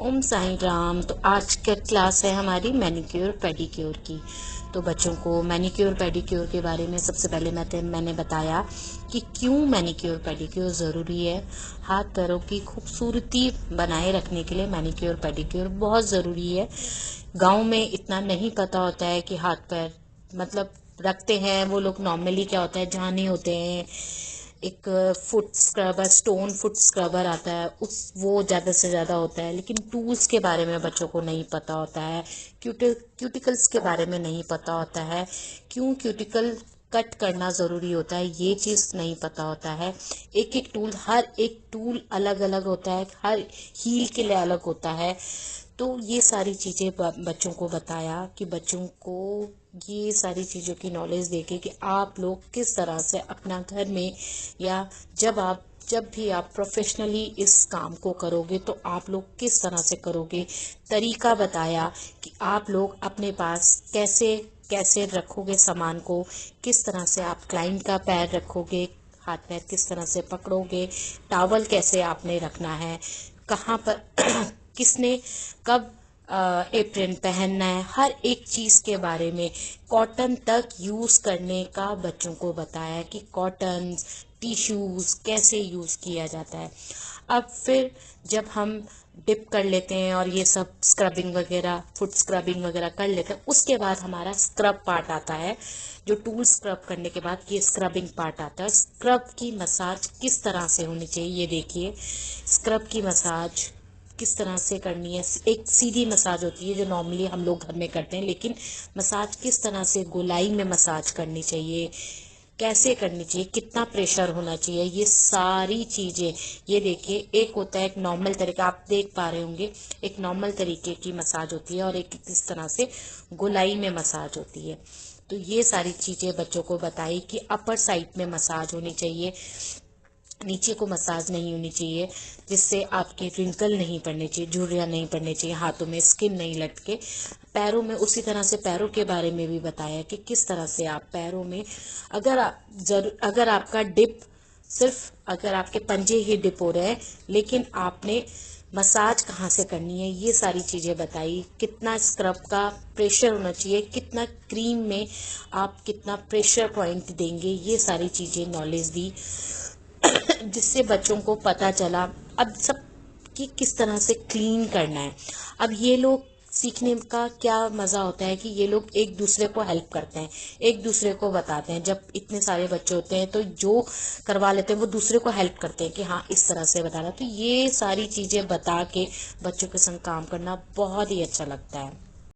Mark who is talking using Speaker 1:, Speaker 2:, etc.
Speaker 1: ओम साईं राम। तो आज का क्लास है हमारी मैनिक्योर पेडिक्योर की। तो बच्चों को मैनिक्योर पेडिक्योर के बारे में सबसे पहले मैंने बताया कि क्यों मैनिक्योर पेडिक्योर ज़रूरी है। हाथ पैरों की खूबसूरती बनाए रखने के लिए मैनिक्योर पेडिक्योर बहुत ज़रूरी है। गांव में इतना नहीं पता होता है कि हाथ पैर मतलब रखते हैं वो लोग। नॉर्मली क्या होता है, जाने होते हैं, एक foot scrubber, stone foot scrubber आता है, उस वो ज़्यादा से ज़्यादा होता है। लेकिन टूल्स के बारे में बच्चों को नहीं पता होता है, क्यूटिकल्स के बारे में नहीं पता होता है, क्यों क्यूटिकल कट करना ज़रूरी होता है, ये चीज़ नहीं पता होता है। एक एक टूल, हर एक टूल अलग अलग होता है, हर हील के लिए अलग होता है। तो ये सारी चीज़ें बच्चों को बताया कि बच्चों को ये सारी चीज़ों की नॉलेज देके कि आप लोग किस तरह से अपना घर में या जब भी आप प्रोफेशनली इस काम को करोगे तो आप लोग किस तरह से करोगे। तरीका बताया कि आप लोग अपने पास कैसे कैसे रखोगे सामान को, किस तरह से आप क्लाइंट का पैर रखोगे, हाथ पैर किस तरह से पकड़ोगे, टॉवल कैसे आपने रखना है, कहाँ पर किसने कब एप्रन पहनना है, हर एक चीज़ के बारे में कॉटन तक यूज़ करने का बच्चों को बताया कि कॉटन टिश्यूज़ कैसे यूज़ किया जाता है। अब फिर जब हम डिप कर लेते हैं और ये सब स्क्रबिंग वगैरह, फुट स्क्रबिंग वगैरह कर लेते हैं, उसके बाद हमारा स्क्रब पार्ट आता है। जो टूल स्क्रब करने के बाद ये स्क्रबिंग पार्ट आता है। स्क्रब की मसाज किस तरह से होनी चाहिए, ये देखिए। स्क्रब की मसाज किस तरह से करनी है। एक सीधी मसाज होती है जो नॉर्मली हम लोग घर में करते हैं, लेकिन मसाज किस तरह से गोलाई में मसाज करनी चाहिए, कैसे करनी चाहिए, कितना प्रेशर होना चाहिए, ये सारी चीज़ें। ये देखिए, एक होता है एक नॉर्मल तरीका, आप देख पा रहे होंगे, एक नॉर्मल तरीके की मसाज होती है और एक इस तरह से गोलाई में मसाज होती है। तो ये सारी चीज़ें बच्चों को बताई कि अपर साइड में मसाज होनी चाहिए, नीचे को मसाज नहीं होनी चाहिए, जिससे आपके रिंकल नहीं पड़ने चाहिए, झुर्रियाँ नहीं पड़नी चाहिए, हाथों में स्किन नहीं लटके। पैरों में उसी तरह से पैरों के बारे में भी बताया कि किस तरह से आप पैरों में, अगर आपका डिप सिर्फ अगर आपके पंजे ही डिप हो रहे हैं, लेकिन आपने मसाज कहाँ से करनी है, ये सारी चीज़ें बताई। कितना स्क्रब का प्रेशर होना चाहिए, कितना क्रीम में आप कितना प्रेशर पॉइंट देंगे, ये सारी चीज़ें नॉलेज दी, जिससे बच्चों को पता चला अब सब कि किस तरह से क्लीन करना है। अब ये लोग सीखने का क्या मज़ा होता है कि ये लोग एक दूसरे को हेल्प करते हैं, एक दूसरे को बताते हैं। जब इतने सारे बच्चे होते हैं तो जो करवा लेते हैं वो दूसरे को हेल्प करते हैं कि हाँ इस तरह से बताना। तो ये सारी चीज़ें बता के बच्चों के संग काम करना बहुत ही अच्छा लगता है।